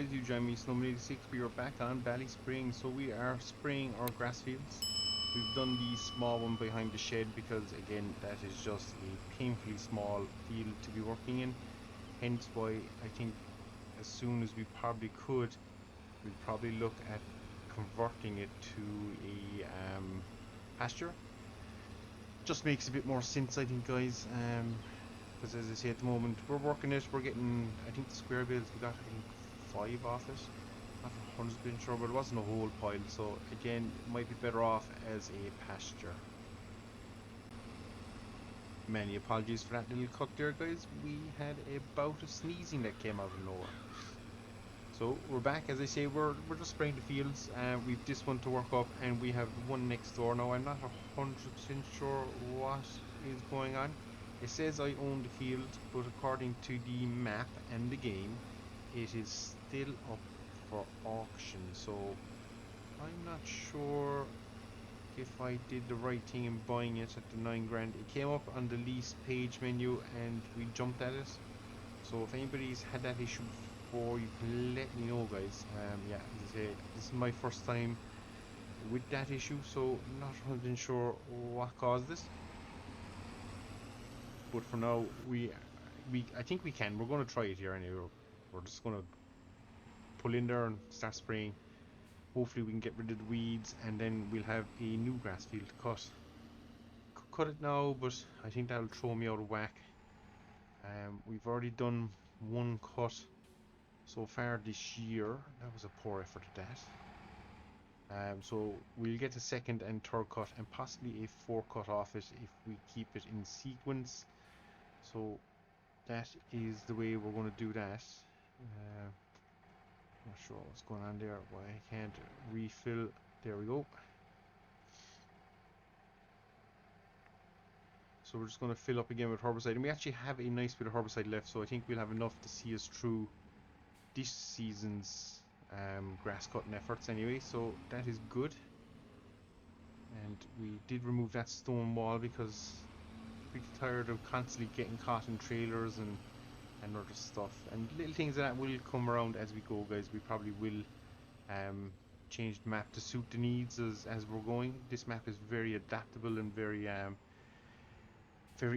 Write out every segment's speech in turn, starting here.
guys, you join me, Snowman86. We are back on Ballyspring, so we are spraying our grass fields. We've done the small one behind the shed because, again, that is just a painfully small field to be working in. Hence why I think as soon as we probably could, we'll probably look at converting it to a pasture. Just makes a bit more sense, I think, guys. Because as I say, at the moment we're working it. We're getting, I think, the square bales. We got, I think, 5 off it. Not 100% sure, but it wasn't a whole pile. So again, it might be better off as a pasture. Many apologies for that little cut there, guys. We had a bout of sneezing that came out of nowhere. So we're back, as I say, we're just spraying the fields. We've this one to work up, and we have the one next door. Now I'm not 100% sure what is going on. It says I own the field, but according to the map and the game, it is still up for auction. So I'm not sure if I did the right thing in buying it at the 9 grand. It came up on the lease page menu, and we jumped at it. So if anybody's had that issue before, you can let me know, guys. Yeah, as I say, this is my first time with that issue, so I'm not 100% sure what caused this. But for now, I think we can. We're going to try it here anyway. We're just going to pull in there and start spraying. Hopefully we can get rid of the weeds, and then we'll have a new grass field to cut. Could cut it now, but I think that'll throw me out of whack. We've already done one cut so far this year. That was a poor effort at that. So we'll get a second and third cut, and possibly a fourth cut off it if we keep it in sequence. So that is the way we're going to do that. Not sure what's going on there, why I can't refill. There we go. So we're just going to fill up again with herbicide, and we actually have a nice bit of herbicide left, so I think we'll have enough to see us through this season's grass cutting efforts anyway, so that is good. And we did remove that stone wall because pretty tired of constantly getting caught in trailers and other stuff, and little things that will come around as we go, guys. We probably will change the map to suit the needs as we're going. This map is very adaptable and very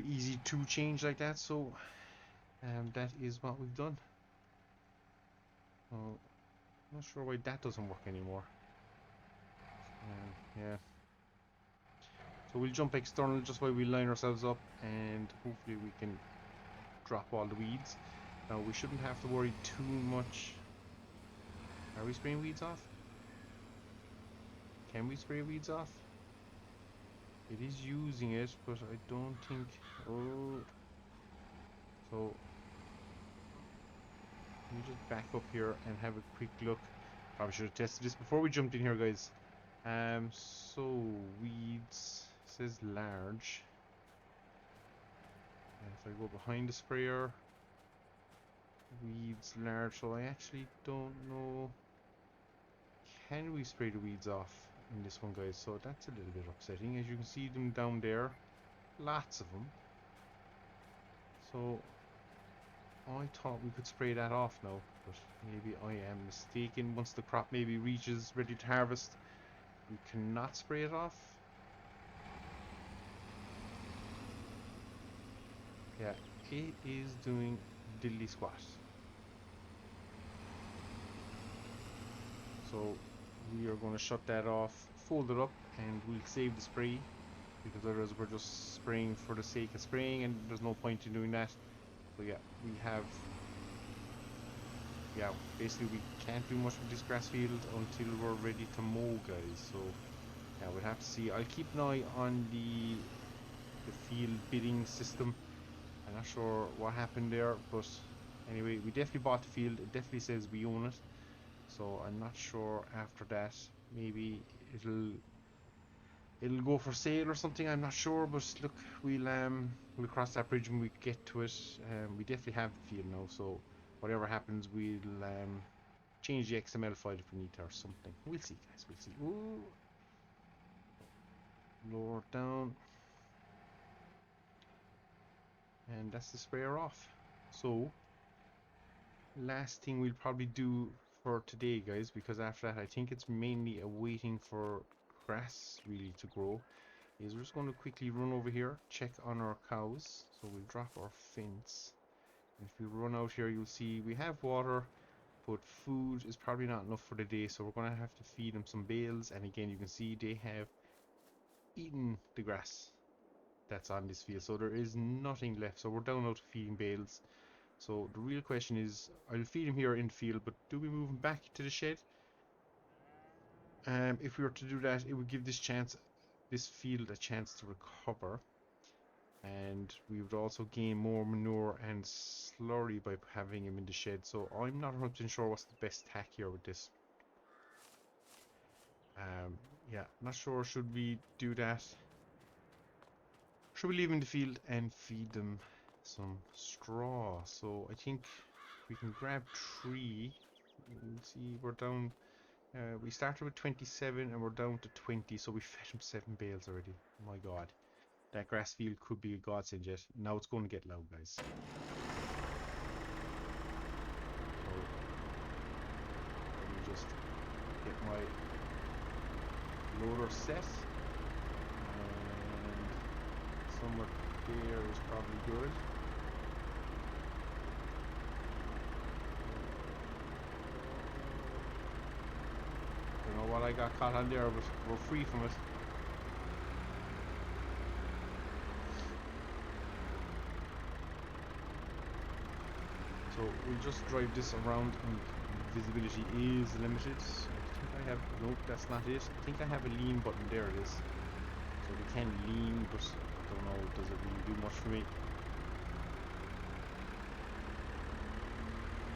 easy to change like that, so that is what we've done. I'm not sure why that doesn't work anymore. Yeah. So we'll jump external just while we line ourselves up, and hopefully we can drop all the weeds. Now we shouldn't have to worry too much. Are we spraying weeds off? Can we spray weeds off? It is using it, but I don't think... Oh. So let me just back up here and have a quick look. Probably should have tested this before we jumped in here, guys. So weeds says large. And if I go behind the sprayer, weeds large. So I actually don't know. Can we spray the weeds off in this one, guys? So that's a little bit upsetting. As you can see them down there, lots of them. So I thought we could spray that off now, but maybe I am mistaken. Once the crop maybe reaches ready to harvest, we cannot spray it off. Yeah, it is doing diddly squat. So we are going to shut that off, fold it up, and we'll save the spray, because otherwise we're just spraying for the sake of spraying, and there's no point in doing that. So yeah, we have... Yeah, basically we can't do much with this grass field until we're ready to mow, guys. So yeah, we'll have to see. I'll keep an eye on the field bidding system. I'm not sure what happened there, but anyway, we definitely bought the field. It definitely says we own it. So I'm not sure after that. Maybe it'll go for sale or something. I'm not sure, but look, we'll cross that bridge when we get to it. We definitely have the field now, so whatever happens, we'll change the XML file if we need to or something. We'll see, guys. We'll see. Ooh, lower down, and that's the sprayer off. So last thing we'll probably do for today, guys, because after that I think it's mainly a waiting for grass really to grow. Is we're just going to quickly run over here, check on our cows. So we'll drop our fence. And if we run out here, you'll see we have water, but food is probably not enough for the day, so we're going to have to feed them some bales. And again, you can see they have eaten the grass that's on this field, so there is nothing left. So we're down out to feeding bales. So the real question is, I'll feed him here in the field, but do we move him back to the shed? If we were to do that, it would give this field a chance to recover, and we would also gain more manure and slurry by having him in the shed. So I'm not 100% sure what's the best tack here with this. Yeah, not sure. Should we do that? Should we leave him in the field and feed them some straw? So I think we can grab 3. We'll see, we're down. We started with 27 and we're down to 20, so we fed him 7 bales already. My god. That grass field could be a godsend yet. Now it's going to get loud, guys. So, let me just get my loader set. And somewhere there is probably good. Don't know what I got caught on there, but we're free from it. So we'll just drive this around, and visibility is limited. So I think I have, nope, that's not it. I think I have a lean button, there it is. So we can lean, but I don't know, does it really do much for me?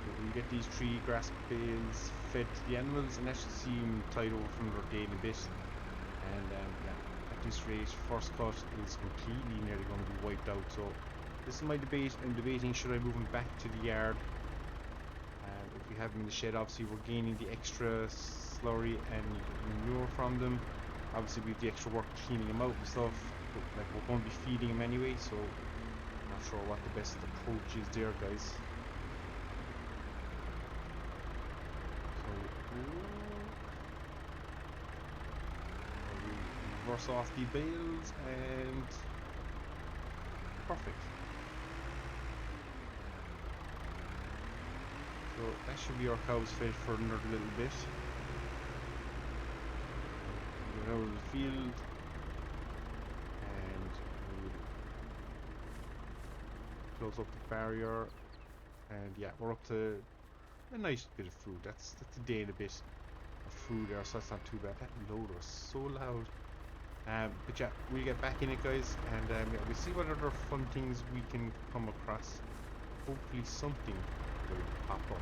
So we get these 3 grass bales fed to the animals, and that should seem tied over from their daily bit. And yeah, at this rate, first cut is completely nearly going to be wiped out. So this is my debate. I'm debating, should I move him back to the yard? If we have them in the shed, obviously we're gaining the extra slurry and manure from them. Obviously we have the extra work cleaning them out and stuff, but like, we're going to be feeding them anyway, so I'm not sure what the best approach is there, guys. So we reverse off the bales, and perfect. So that should be our cows fed for another little bit. Get out of the field, and we'll close up the barrier, and yeah, we're up to a nice bit of food. That's a day and a bit of food there, so that's not too bad. That loader was so loud. But yeah, we'll get back in it, guys, and yeah, we'll see what other fun things we can come across. Hopefully something will pop up.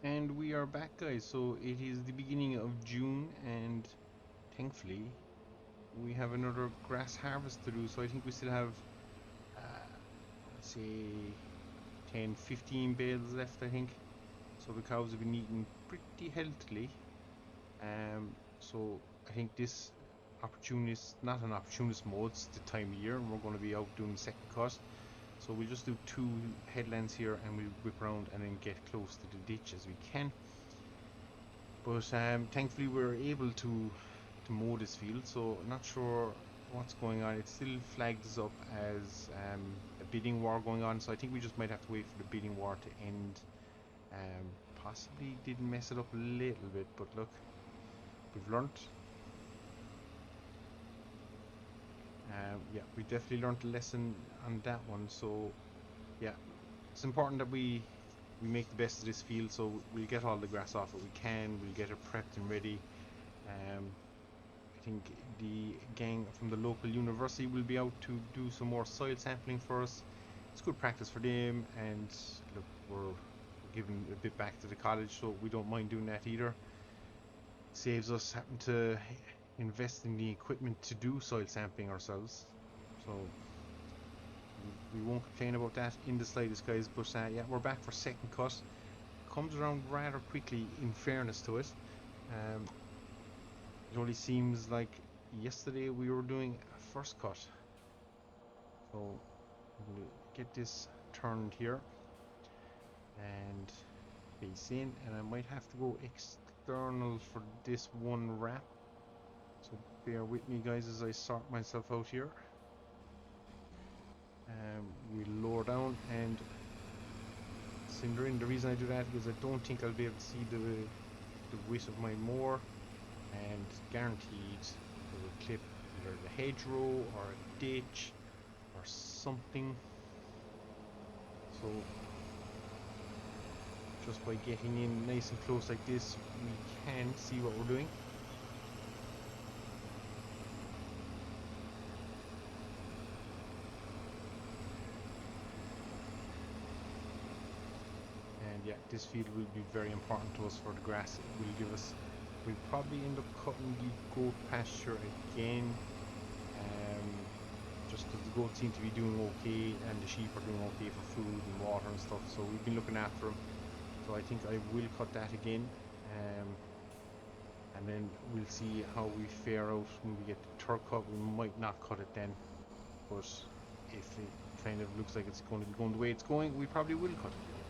And we are back, guys. So it is the beginning of June, and thankfully we have another grass harvest to do. So I think we still have let's say 10-15 bales left, I think. So the cows have been eating pretty healthily. So I think this opportunist, not an opportunist mode, it's the time of year, and we're going to be out doing the second cut. So we'll just do 2 headlands here, and we'll whip around and then get close to the ditch as we can. But thankfully we're able to mow this field, so not sure what's going on. It still flags up as a bidding war going on, so I think we just might have to wait for the bidding war to end. Possibly did mess it up a little bit, but look, we've learnt. Yeah, we definitely learnt a lesson on that one. So yeah, it's important that we make the best of this field. So we'll get all the grass off that we can. We'll get it prepped and ready. I think the gang from the local university will be out to do some more soil sampling for us. It's good practice for them, and look, we're giving a bit back to the college, so we don't mind doing that either. Saves us having to invest in the equipment to do soil sampling ourselves, so we won't complain about that in the slightest, guys. But yeah, we're back for second cut. Comes around rather quickly, in fairness to it. It only seems like yesterday we were doing a first cut, so get this turned here and face in, and I might have to go external for this one wrap, so bear with me guys as I sort myself out here. We lower down and cinder in. The reason I do that is I don't think I'll be able to see the width of my moor, and guaranteed it will clip either the hedgerow or a ditch or something. So just by getting in nice and close like this, we can see what we're doing. And yeah, this field will be very important to us for the grass. It will give us, we'll probably end up cutting the goat pasture again, just because the goats seem to be doing okay and the sheep are doing okay for food and water and stuff, so we've been looking after them. So I think I will cut that again, and then we'll see how we fare out when we get the third cut. We might not cut it then, but if it kind of looks like it's going to be going the way it's going, we probably will cut it again.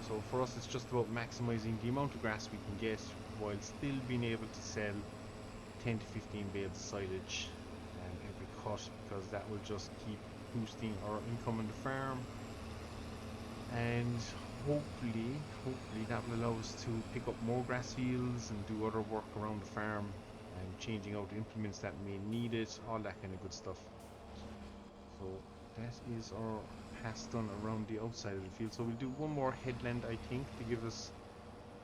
So for us, it's just about maximizing the amount of grass we can get while still being able to sell 10 to 15 bales of silage every cut, because that will just keep boosting our income on the farm, and hopefully that will allow us to pick up more grass fields and do other work around the farm and changing out implements that may need it, all that kind of good stuff. So that is our pass done around the outside of the field. So we'll do one more headland, I think, to give us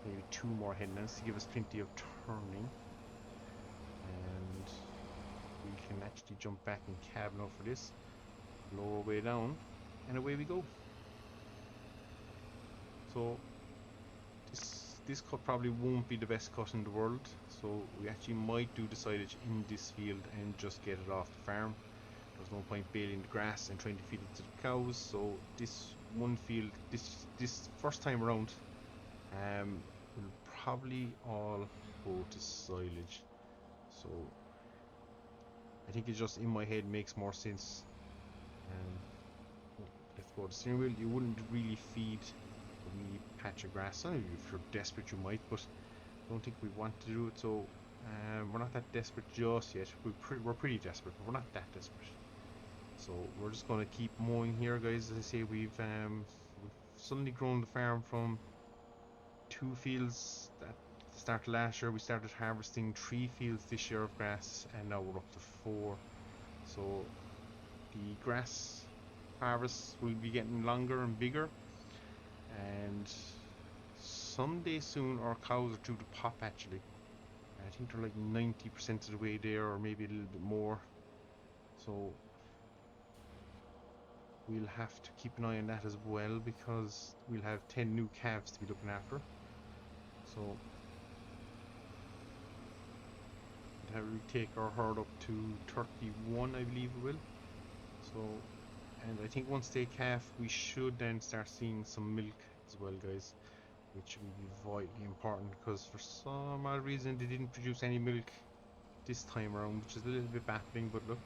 maybe two more headlands to give us plenty of turning, and we can actually jump back in cab now for this, lower way down, and away we go. So this cut probably won't be the best cut in the world, so we actually might do the silage in this field and just get it off the farm. There's no point baling the grass and trying to feed it to the cows, so this one field, this first time around, will probably all go to silage. So I think it just in my head makes more sense. Let's go to the steering wheel. You wouldn't really feed a wee patch of grass. I mean, if you're desperate you might, but I don't think we want to do it, so we're not that desperate just yet. We're pretty desperate, but we're not that desperate. So we're just going to keep mowing here, guys. As I say, we've suddenly grown the farm from 2 fields at the start of last year. We started harvesting 3 fields this year of grass, and now we're up to 4. So the grass harvests will be getting longer and bigger, and someday soon our cows are due to pop. Actually, I think they're like 90% of the way there, or maybe a little bit more, so we'll have to keep an eye on that as well, because we'll have 10 new calves to be looking after. So that will take our herd up to 31, I believe it will. So, and I think once they calf, we should then start seeing some milk as well, guys, which will be vitally important, because for some odd reason they didn't produce any milk this time around, which is a little bit baffling. But look,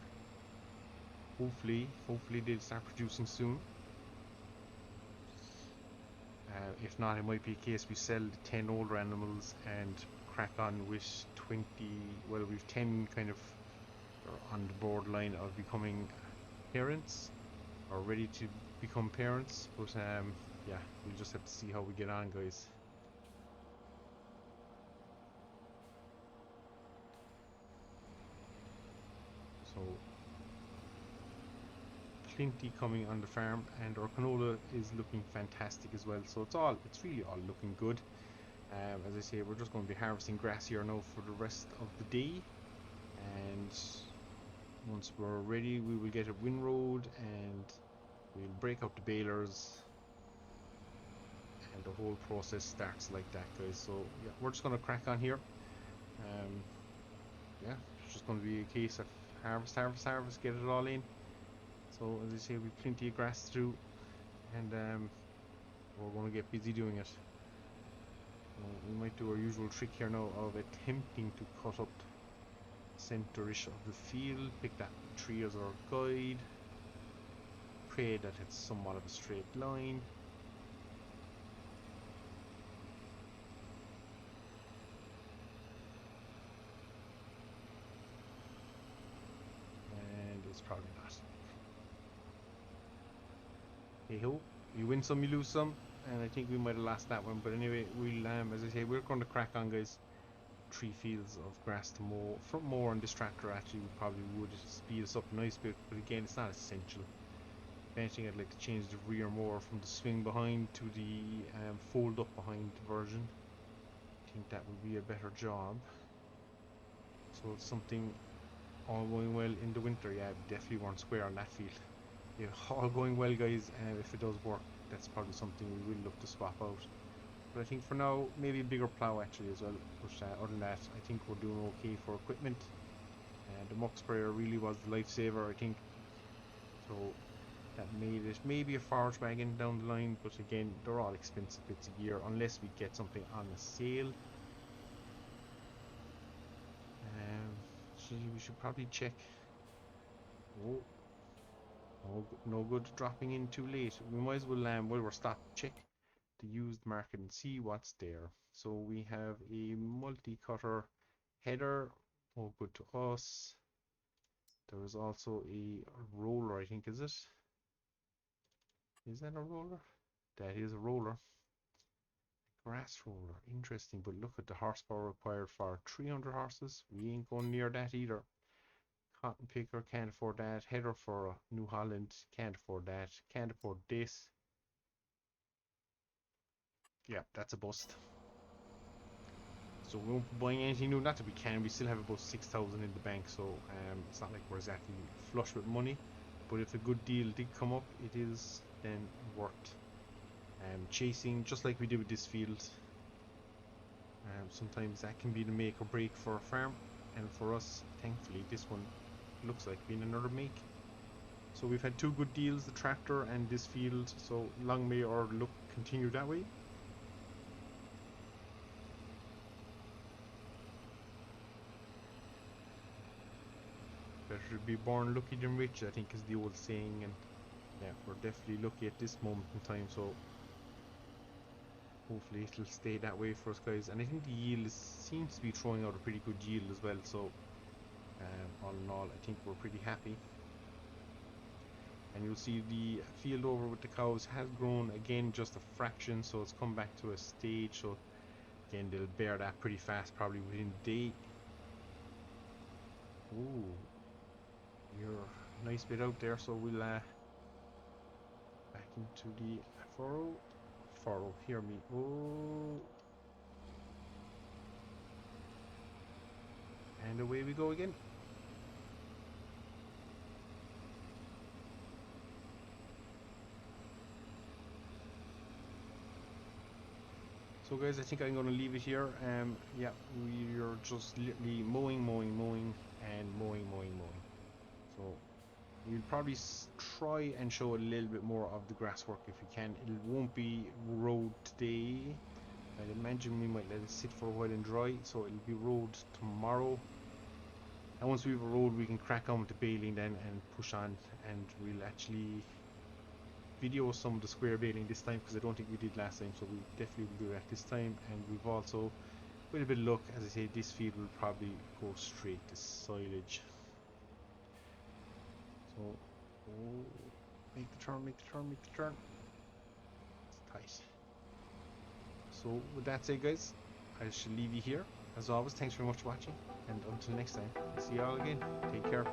hopefully they'll start producing soon. If not, it might be a case we sell the 10 older animals and crack on with 20. Well, we've 10 kind of on the borderline of becoming parents, or ready to become parents, but yeah, we'll just have to see how we get on, guys. So plenty coming on the farm, and our canola is looking fantastic as well, so it's really all looking good. As I say, we're just going to be harvesting grass here now for the rest of the day, and once we're ready we will get a windroad and we'll break up the balers, and the whole process starts like that, guys. So yeah, we're just going to crack on here. Yeah, it's just going to be a case of harvest, get it all in. So as I say, we've plenty of grass through, and we're going to get busy doing it. We might do our usual trick here now of attempting to cut up centre-ish of the field, pick that tree as our guide, pray that it's somewhat of a straight line. And it's probably not. Hey ho, you win some, you lose some, and I think we might have lost that one. But anyway, we'll as I say, we're going to crack on, guys. 3 fields of grass to mow. Front mower and this tractor actually probably would speed us up a nice bit, but again, it's not essential. If anything, I'd like to change the rear mower from the swing behind to the fold up behind version. I think that would be a better job. So it's something all going well in the winter. Yeah, we definitely weren't square on that field. Yeah, all going well, guys, and if it does work, that's probably something we will look to swap out. But I think for now, maybe a bigger plough actually as well. But other than that, I think we're doing okay for equipment. And the muck sprayer really was the lifesaver, I think. So that made it maybe a forage wagon down the line, but again, they're all expensive bits of gear unless we get something on a sale. Gee, we should probably check. Oh, no good dropping in too late. We might as well, while we're stopped, check the used market and see what's there. So we have a multi-cutter header. Oh, good to us. There is also a roller, I think, is it? Is that a roller? That is a roller. Grass roller, interesting, but look at the horsepower required for 300 horses. We ain't going near that either. Cotton picker, can't afford that. Header for New Holland, can't afford that. Can't afford this. Yeah, that's a bust. So we won't be buying anything new. Not that we can. We still have about 6,000 in the bank, so it's not like we're exactly flush with money. But if a good deal did come up, it is then worth chasing, just like we did with this field. Sometimes that can be the make or break for a farm, and for us, thankfully, this one looks like being another make. So we've had 2 good deals, the tractor and this field, so long may our luck continue that way. Better be born lucky than rich, I think is the old saying, and yeah, we're definitely lucky at this moment in time, so hopefully it'll stay that way for us, guys. And I think the yield seems to be throwing out a pretty good yield as well, so all in all, I think we're pretty happy. And you'll see the field over with the cows has grown again just a fraction, so it's come back to a stage. So again, they'll bear that pretty fast, probably within a day. Ooh, you're a nice bit out there, so we'll back into the furrow, hear me. Oh, and away we go again. So guys, I think I'm going to leave it here. Yeah, we're just literally mowing, and mowing. So we'll probably try and show a little bit more of the grass work if we can. It won't be rowed today. I'd imagine we might let it sit for a while and dry, so it'll be rowed tomorrow. And once we've rowed, we can crack on with the baling then and push on, and we'll actually video some of the square baling this time, because I don't think we did last time, so we definitely will do that this time. And we've also, with a bit of luck, as I say, this field will probably go straight to silage. So, oh, make the turn. It's tight. So with that said, guys, I shall leave you here. As always, thanks very much for watching, and until next time, see you all again. Take care.